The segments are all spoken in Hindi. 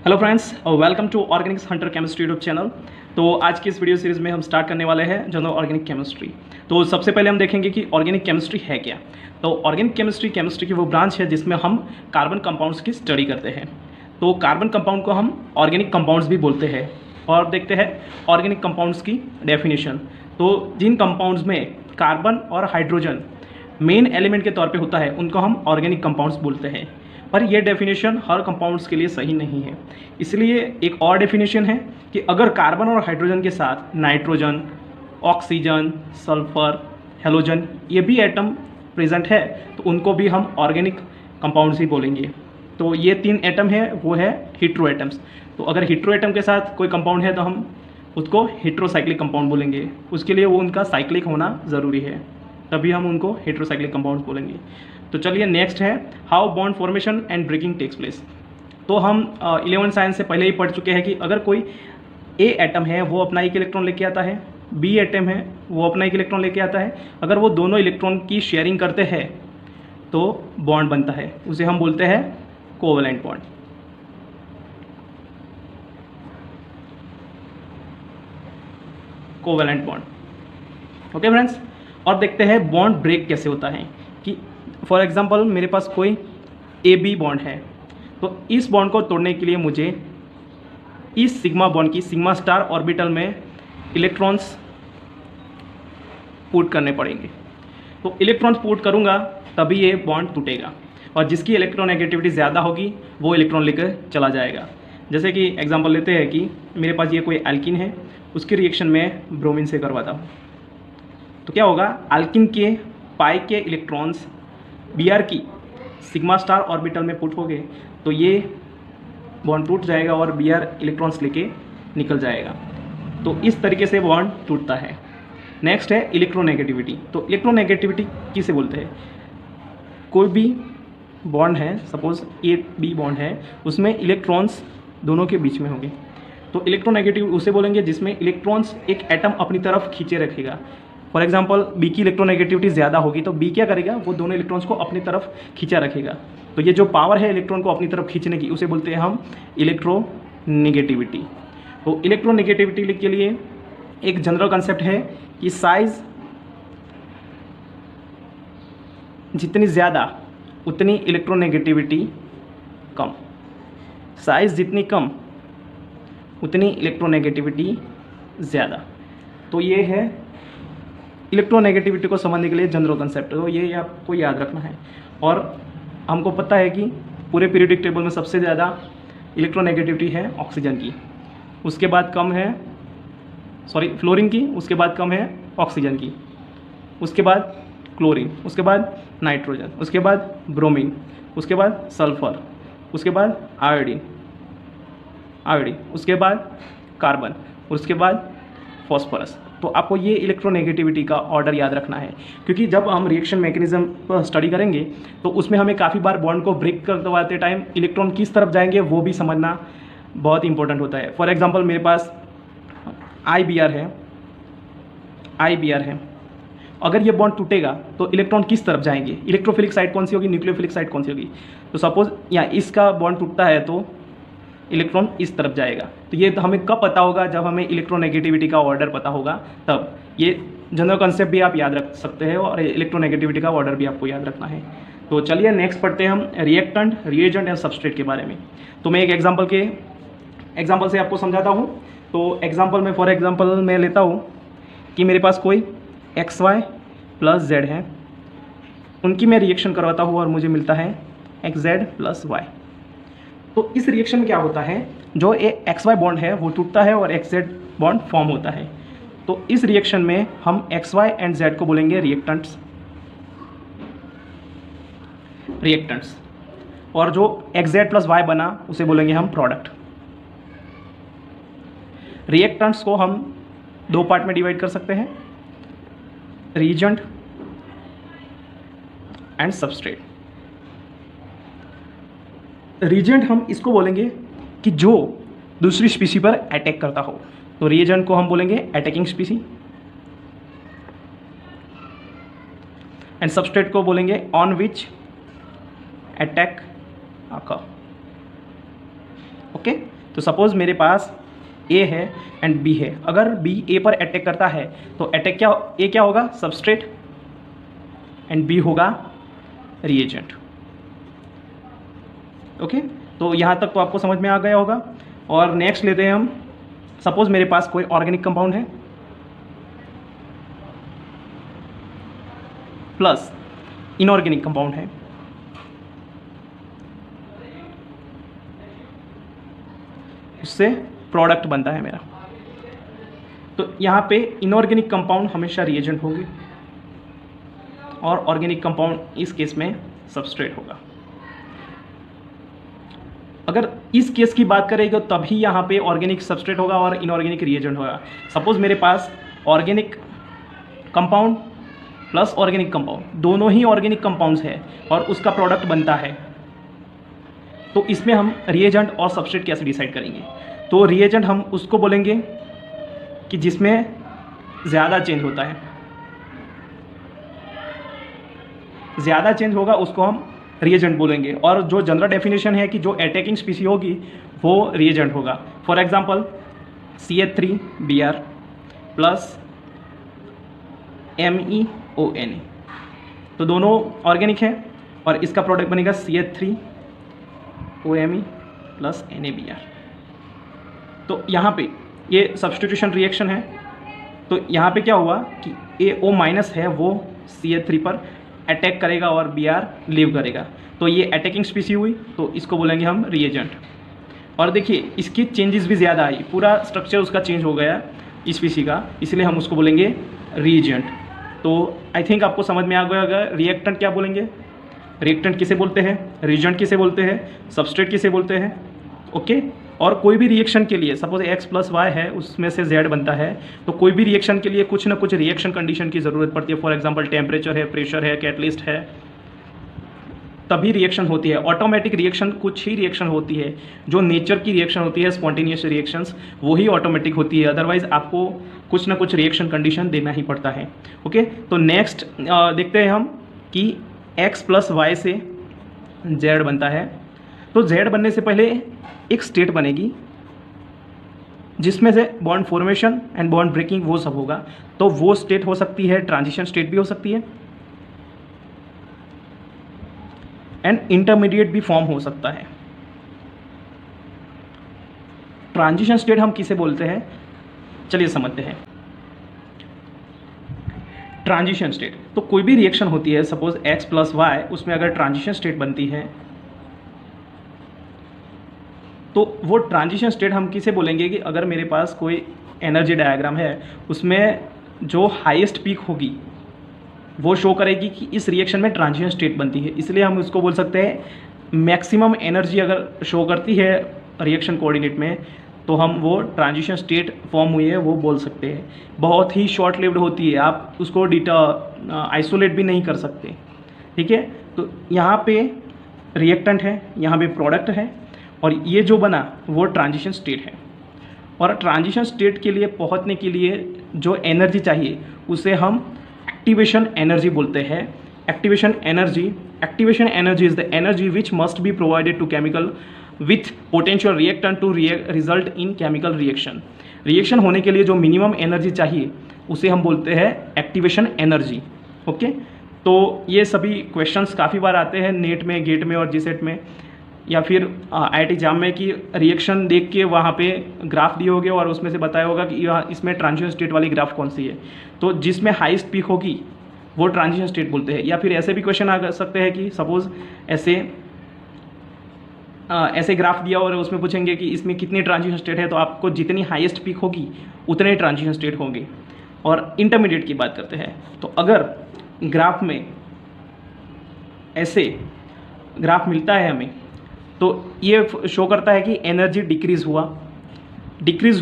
हेलो फ्रेंड्स और welcome to Organics Hunter chemistry YouTube channel. तो आज की इस वीडियो सीरीज़ में हम स्टार्ट करने वाले हैं जनरल ऑर्गेनिक केमिस्ट्री। तो सबसे पहले हम देखेंगे कि ऑर्गेनिक केमिस्ट्री है क्या। तो ऑर्गेनिक केमिस्ट्री की वो ब्रांच है जिसमें हम कार्बन कंपाउंड्स की स्टडी करते हैं। तो कार्बन कंपाउंड को हम ऑर्गेनिक कंपाउंड्स भी बोलते हैं। और देखते हैं ऑर्गेनिक कंपाउंड्स की डेफिनेशन। तो जिन कंपाउंड्स में कार्बन और हाइड्रोजन मेन एलिमेंट के तौर पे होता है उनको हम ऑर्गेनिक कंपाउंड्स बोलते हैं। पर यह डेफिनेशन हर कंपाउंड्स के लिए सही नहीं है, इसलिए एक और डेफिनेशन है कि अगर कार्बन और हाइड्रोजन के साथ नाइट्रोजन, ऑक्सीजन, सल्फर, हेलोजन ये भी एटम प्रेजेंट है तो उनको भी हम ऑर्गेनिक कंपाउंड्स ही बोलेंगे। तो ये तीन एटम है वो है हीट्रो एटम्स। तो अगर हीट्रो एटम के साथ कोई कंपाउंड है तो हम उसको हेट्रोसाइक्लिक कंपाउंड बोलेंगे। उसके लिए वो उनका साइक्लिक होना ज़रूरी है, तभी हम उनको हेट्रोसाइक्लिक कंपाउंड बोलेंगे। तो चलिए नेक्स्ट है how bond formation and breaking takes place. तो हम 11 साइंस से पहले ही पढ़ चुके हैं कि अगर कोई ए एटम है वो अपना एक इलेक्ट्रॉन लेके आता है, बी एटम है वो अपना एक इलेक्ट्रॉन लेके आता है, अगर वो दोनों इलेक्ट्रॉन की शेयरिंग करते हैं तो बॉन्ड बनता है, उसे हम बोलते हैं covalent bond. Covalent bond. Okay friends, और देखते हैं बॉन्ड ब्रेक कैसे होता है। कि फॉर एग्जांपल मेरे पास कोई ए बी बॉन्ड है, तो इस बॉन्ड को तोड़ने के लिए मुझे इस सिग्मा बॉन्ड की सिग्मा स्टार ऑर्बिटल में इलेक्ट्रॉन्स पुट करने पड़ेंगे। तो इलेक्ट्रॉन्स पुट करूँगा तभी ये बॉन्ड टूटेगा, और जिसकी इलेक्ट्रोनेगेटिविटी ज़्यादा होगी वो इलेक्ट्रॉन लेकर चला जाएगा। जैसे कि एग्जांपल लेते हैं कि मेरे पास ये कोई एल्किन है, उसकी रिएक्शन में ब्रोमीन से करवाता हूँ, तो क्या होगा, एल्किन के पाई के इलेक्ट्रॉन्स Br की सिग्मा स्टार ऑर्बिटल में पुट हो गए तो ये बॉन्ड टूट जाएगा और Br इलेक्ट्रॉन्स लेके निकल जाएगा। तो इस तरीके से बॉन्ड टूटता है। नेक्स्ट है इलेक्ट्रोनेगेटिविटी। तो इलेक्ट्रोनेगेटिविटी किसे बोलते हैं, कोई भी बॉन्ड है, सपोज ए बी बॉन्ड है, उसमें इलेक्ट्रॉन्स दोनों के बीच में होंगे, तो इलेक्ट्रोनेगेटिव उसे बोलेंगे जिसमें इलेक्ट्रॉन्स एक एटम अपनी तरफ खींचे रखेगा। फॉर एग्जांपल बी की इलेक्ट्रोनेगेटिविटी ज़्यादा होगी तो बी क्या करेगा, वो दोनों इलेक्ट्रॉन्स को अपनी तरफ खींचा रखेगा। तो ये जो पावर है इलेक्ट्रॉन को अपनी तरफ खींचने की, उसे बोलते हैं हम इलेक्ट्रोनेगेटिविटी। तो इलेक्ट्रोनेगेटिविटी के लिए एक जनरल कंसेप्ट है कि साइज जितनी ज़्यादा उतनी इलेक्ट्रोनेगेटिविटी कम, साइज जितनी कम उतनी इलेक्ट्रोनेगेटिविटी ज़्यादा। तो ये है इलेक्ट्रोनेगेटिविटी को समझने के लिए जनरल कंसेप्ट। तो ये आपको याद रखना है। और हमको पता है कि पूरे पीरियोडिक टेबल में सबसे ज़्यादा इलेक्ट्रोनेगेटिविटी है ऑक्सीजन की, उसके बाद कम है फ्लोरीन की, उसके बाद कम है ऑक्सीजन की, उसके बाद क्लोरीन, उसके बाद नाइट्रोजन, उसके बाद ब्रोमीन, उसके बाद सल्फर, उसके बाद आयोडीन, उसके बाद कार्बन, उसके बाद फॉस्फोरस। तो आपको ये इलेक्ट्रोनेगेटिविटी का ऑर्डर याद रखना है, क्योंकि जब हम रिएक्शन मैकेनिज्म पर स्टडी करेंगे तो उसमें हमें काफ़ी बार बॉन्ड को ब्रेक करवाते टाइम इलेक्ट्रॉन किस तरफ जाएंगे वो भी समझना बहुत इंपॉर्टेंट होता है। फॉर एग्जांपल मेरे पास IBr है, अगर ये बॉन्ड टूटेगा तो इलेक्ट्रॉन किस तरफ जाएंगे, इलेक्ट्रोफिलिक साइड कौन सी होगी, न्यूक्लियोफिलिक साइड कौन सी होगी। तो सपोज यहाँ इसका बॉन्ड टूटता है तो इलेक्ट्रॉन इस तरफ जाएगा। तो ये तो हमें कब पता होगा, जब हमें इलेक्ट्रोनेगेटिविटी का ऑर्डर पता होगा तब। ये जनरल कंसेप्ट भी आप याद रख सकते हैं और इलेक्ट्रोनेगेटिविटी का ऑर्डर भी आपको याद रखना है। तो चलिए नेक्स्ट पढ़ते हैं हम रिएक्टेंट, रिएजेंट एंड सबस्ट्रेट के बारे में। तो मैं एक एग्जाम्पल से आपको समझाता हूँ। तो एग्जाम्पल में फॉर एग्जाम्पल मैं लेता हूँ कि मेरे पास कोई XY + Z है, उनकी मैं रिएक्शन करवाता हूँ और मुझे मिलता है XZ + Y। तो इस रिएक्शन में क्या होता है, जो XY बॉन्ड है वो टूटता है और XZ बॉन्ड फॉर्म होता है। तो इस रिएक्शन में हम XY एंड Z को बोलेंगे रिएक्टेंट्स, और जो XZ + Y बना उसे बोलेंगे हम प्रोडक्ट। रिएक्टेंट्स को हम दो पार्ट में डिवाइड कर सकते हैं, रिएजेंट एंड सबस्ट्रेट। रिएजेंट हम इसको बोलेंगे कि जो दूसरी स्पीसी पर अटैक करता हो, तो रिएजेंट को हम बोलेंगे अटैकिंग स्पीसी, एंड सबस्ट्रेट को बोलेंगे on which attack occur। Okay, तो सपोज़ मेरे पास ए है एंड बी है, अगर बी ए पर अटैक करता है तो अटैक क्या होगा, सबस्ट्रेट, एंड बी होगा रिएजेंट। ओके, तो यहाँ तक तो आपको समझ में आ गया होगा। और नेक्स्ट लेते हैं हम, सपोज मेरे पास कोई ऑर्गेनिक कंपाउंड है प्लस इनऑर्गेनिक कंपाउंड है, उससे प्रोडक्ट बनता है मेरा। तो यहाँ पे इनऑर्गेनिक कंपाउंड हमेशा रिएजेंट होगी और ऑर्गेनिक कंपाउंड इस केस में सबस्ट्रेट होगा। अगर इस केस की बात करेंगे तभी यहाँ पे ऑर्गेनिक सबस्ट्रेट होगा और इनऑर्गेनिक रिएजेंट होगा। सपोज मेरे पास organic compound plus organic compound, दोनों ही ऑर्गेनिक कंपाउंड्स है और उसका प्रोडक्ट बनता है, तो इसमें हम रिएजेंट और सबस्ट्रेट कैसे डिसाइड करेंगे। तो रिएजेंट हम उसको बोलेंगे कि जिसमें ज़्यादा चेंज होता है, ज़्यादा चेंज होगा उसको हम रिएजेंट बोलेंगे। और जो जनरल डेफिनेशन है कि जो अटैकिंग स्पीसी होगी वो रिएजेंट होगा। For example CH3Br plus MEONE, तो दोनों ऑर्गेनिक है और इसका प्रोडक्ट बनेगा CH3OMe प्लस NaBr। तो यहाँ पे ये सब्स्टिट्यूशन रिएक्शन है, तो यहाँ पे क्या हुआ कि AO माइनस है वो CH3 पर अटैक करेगा और Br लीव करेगा, तो ये अटैकिंग स्पीसी हुई, तो इसको बोलेंगे हम रिएजेंट। और देखिए इसकी चेंजेस भी ज़्यादा आई, पूरा स्ट्रक्चर उसका चेंज हो गया इस स्पीसी का, इसलिए हम उसको बोलेंगे रिएजेंट। तो आई थिंक आपको समझ में आ गया होगा रिएक्टेंट क्या बोलेंगे, रिएक्टेंट किसे बोलते हैं, रिएजेंट किसे बोलते हैं, सबस्ट्रेट किसे बोलते हैं। ओके, और कोई भी रिएक्शन के लिए सपोज X प्लस वाई है उसमें से Z बनता है, तो कोई भी रिएक्शन के लिए कुछ ना कुछ रिएक्शन कंडीशन की ज़रूरत पड़ती है। फॉर एग्जांपल टेम्परेचर है, प्रेशर है, कैटलिस्ट है, तभी रिएक्शन होती है। ऑटोमेटिक रिएक्शन कुछ ही रिएक्शन होती है, जो नेचर की रिएक्शन होती है स्पॉन्टेनियस रिएक्शंस वो ही ऑटोमेटिक होती है, अदरवाइज आपको कुछ ना कुछ रिएक्शन कंडीशन देना ही पड़ता है। ओके, तो नेक्स्ट देखते हैं हम कि X प्लस वाई से Z बनता है, तो Z बनने से पहले एक स्टेट बनेगी जिसमें से bond formation and bond breaking वो सब होगा। तो वो स्टेट हो सकती है, ट्रांजिशन स्टेट भी हो सकती है एंड इंटरमीडिएट भी फॉर्म हो सकता है। ट्रांजिशन स्टेट हम किसे बोलते हैं, चलिए समझते हैं। ट्रांजिशन स्टेट, तो कोई भी रिएक्शन होती है सपोज X प्लस वाई, उसमें अगर ट्रांजिशन स्टेट बनती है तो वो ट्रांजिशन स्टेट हम किसे बोलेंगे कि अगर मेरे पास कोई एनर्जी डायग्राम है उसमें जो हाईएस्ट पीक होगी वो शो करेगी कि इस रिएक्शन में ट्रांजिशन स्टेट बनती है, इसलिए हम उसको बोल सकते हैं मैक्सिमम एनर्जी अगर शो करती है रिएक्शन कोऑर्डिनेट में तो हम वो ट्रांजिशन स्टेट फॉर्म हुई है वो बोल सकते हैं। बहुत ही शॉर्ट लिव्ड होती है, आप उसको आइसोलेट भी नहीं कर सकते। ठीक है, तो यहाँ पे रिएक्टेंट है, यहाँ पे प्रोडक्ट है और ये जो बना वो ट्रांजिशन स्टेट है। और ट्रांजिशन स्टेट के लिए पहुँचने के लिए जो एनर्जी चाहिए उसे हम एक्टिवेशन एनर्जी बोलते हैं। Activation energy is the energy which must be provided to chemical with potential reactant to result in chemical reaction. Reaction होने के लिए जो मिनिमम एनर्जी चाहिए उसे हम बोलते हैं एक्टिवेशन एनर्जी। ओके, तो ये सभी क्वेश्चंस काफ़ी बार आते हैं नेट में, गेट में और जीसेट में, या फिर IIT एग्जाम में कि रिएक्शन देख के वहाँ पे ग्राफ दिए होगे और उसमें से बताया होगा कि इसमें ट्रांजिशन स्टेट वाली ग्राफ कौन सी है, तो जिसमें हाईएस्ट पीक होगी वो ट्रांजिशन स्टेट बोलते हैं। या फिर ऐसे भी क्वेश्चन आ सकते हैं कि सपोज ऐसे ग्राफ दिया और उसमें पूछेंगे कि इसमें कितनी ट्रांजिशन स्टेट है, तो आपको जितनी हाईएस्ट पीक होगी उतने ट्रांजिशन स्टेट होंगे। और इंटरमीडिएट की बात करते हैं, तो अगर ग्राफ में ऐसे ग्राफ मिलता है हमें तो ये शो करता है कि एनर्जी डिक्रीज़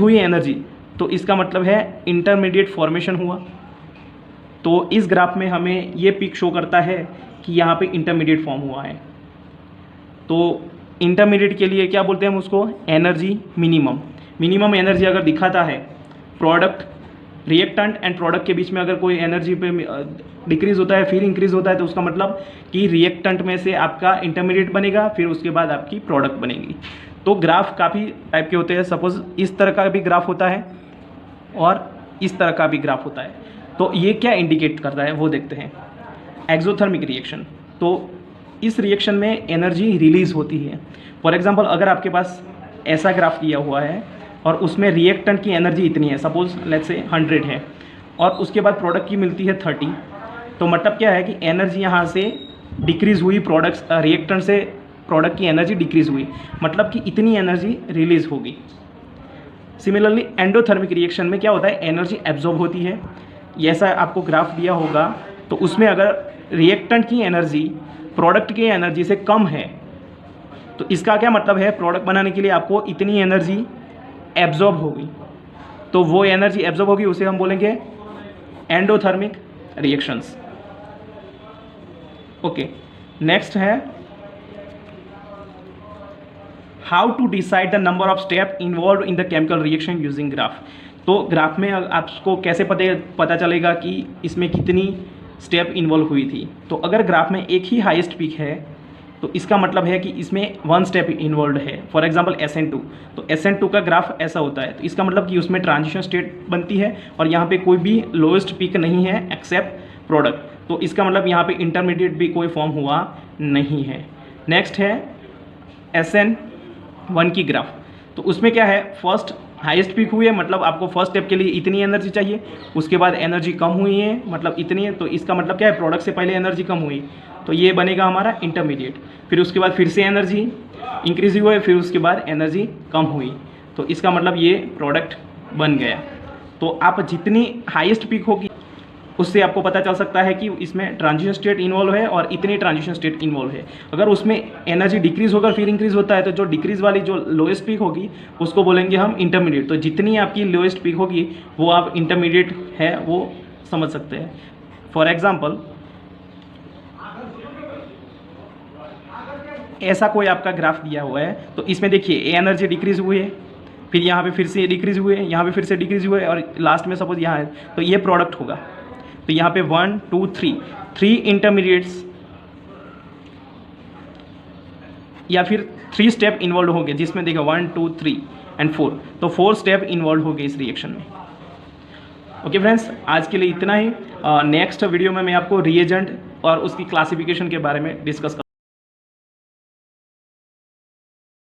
हुई एनर्जी, तो इसका मतलब है इंटरमीडिएट फॉर्मेशन हुआ। तो इस ग्राफ में हमें ये पिक शो करता है कि यहाँ पे इंटरमीडिएट फॉर्म हुआ है। तो इंटरमीडिएट के लिए क्या बोलते हैं हम उसको, एनर्जी मिनिमम एनर्जी अगर दिखाता है प्रोडक्ट, रिएक्टेंट एंड प्रोडक्ट के बीच में अगर कोई एनर्जी पे डिक्रीज़ होता है फिर इंक्रीज़ होता है, तो उसका मतलब कि रिएक्टेंट में से आपका इंटरमीडिएट बनेगा, फिर उसके बाद आपकी प्रोडक्ट बनेगी। तो ग्राफ काफ़ी टाइप के होते हैं, सपोज इस तरह का भी ग्राफ होता है और इस तरह का भी ग्राफ होता है। तो ये क्या इंडिकेट करता है वो देखते हैं। एक्सोथर्मिक रिएक्शन, तो इस रिएक्शन में एनर्जी रिलीज होती है। फॉर एग्जांपल अगर आपके पास ऐसा ग्राफ दिया हुआ है और उसमें रिएक्टेंट की एनर्जी इतनी है, सपोज लेट्स से 100 है, और उसके बाद प्रोडक्ट की मिलती है 30, तो मतलब क्या है कि एनर्जी यहाँ से डिक्रीज़ हुई, प्रोडक्ट्स रिएक्टेंट से प्रोडक्ट की एनर्जी डिक्रीज़ हुई, मतलब कि इतनी एनर्जी रिलीज़ होगी। सिमिलरली एंडोथर्मिक रिएक्शन में क्या होता है, एनर्जी एब्जॉर्ब होती है। ऐसा आपको ग्राफ दिया होगा, तो उसमें अगर रिएक्टेंट की एनर्जी प्रोडक्ट की एनर्जी से कम है, तो इसका क्या मतलब है, प्रोडक्ट बनाने के लिए आपको इतनी एनर्जी एब्जॉर्ब होगी। तो वो एनर्जी एब्जॉर्ब होगी, उसे हम बोलेंगे एंडोथर्मिक रिएक्शंस। ओके, नेक्स्ट है how to decide the number of step involve in the chemical reaction using graph. तो ग्राफ में आपको कैसे पता चलेगा कि इसमें कितनी स्टेप इन्वॉल्व हुई थी। तो अगर ग्राफ में एक ही हाईएस्ट पीक है तो इसका मतलब है कि इसमें 1 स्टेप इन्वॉल्व है। फॉर एग्जांपल SN2, तो SN2 का ग्राफ ऐसा होता है, तो इसका मतलब कि उसमें ट्रांजिशन स्टेट बनती है और यहाँ पे कोई भी लोएस्ट पीक नहीं है एक्सेप्ट प्रोडक्ट, तो इसका मतलब यहाँ पे इंटरमीडिएट भी कोई फॉर्म हुआ नहीं है। नेक्स्ट है SN1 की ग्राफ, तो उसमें क्या है, फर्स्ट हाईएस्ट पीक हुई है, मतलब आपको फर्स्ट स्टेप के लिए इतनी एनर्जी चाहिए, उसके बाद एनर्जी कम हुई है, मतलब इतनी है, तो इसका मतलब क्या है, प्रोडक्ट से पहले एनर्जी कम हुई, तो ये बनेगा हमारा इंटरमीडिएट। फिर उसके बाद फिर से एनर्जी इंक्रीज हुई है, फिर उसके बाद एनर्जी कम हुई, तो इसका मतलब ये प्रोडक्ट बन गया। तो आप जितनी हाईएस्ट पीक होगी उससे आपको पता चल सकता है कि इसमें ट्रांजिशन स्टेट इन्वॉल्व है और इतनी ट्रांजिशन स्टेट इन्वॉल्व है। अगर उसमें एनर्जी डिक्रीज होकर फिर इंक्रीज होता है, तो जो डिक्रीज वाली जो लोएस्ट पीक होगी उसको बोलेंगे हम इंटरमीडिएट। तो जितनी आपकी लोएस्ट पीक होगी वो आप इंटरमीडिएट है वो समझ सकते हैं। फॉर एग्जाम्पल ऐसा कोई आपका ग्राफ दिया हुआ है, तो इसमें देखिए एनर्जी डिक्रीज हुई है, फिर यहाँ पे फिर से डिक्रीज हुए, यहाँ पे फिर से डिक्रीज हुए, और लास्ट में सपोज यहाँ है, तो ये प्रोडक्ट होगा। तो यहाँ पे 1 2 3 इंटरमीडिएट्स या फिर 3 स्टेप इन्वॉल्व हो गए, जिसमें देखा 1 2 3 एंड 4, तो 4 स्टेप इन्वॉल्व हो गए इस रिएक्शन में। ओके फ्रेंड्स, आज के लिए इतना ही। नेक्स्ट वीडियो में मैं आपको रिएजेंट और उसकी क्लासिफिकेशन के बारे में डिस्कस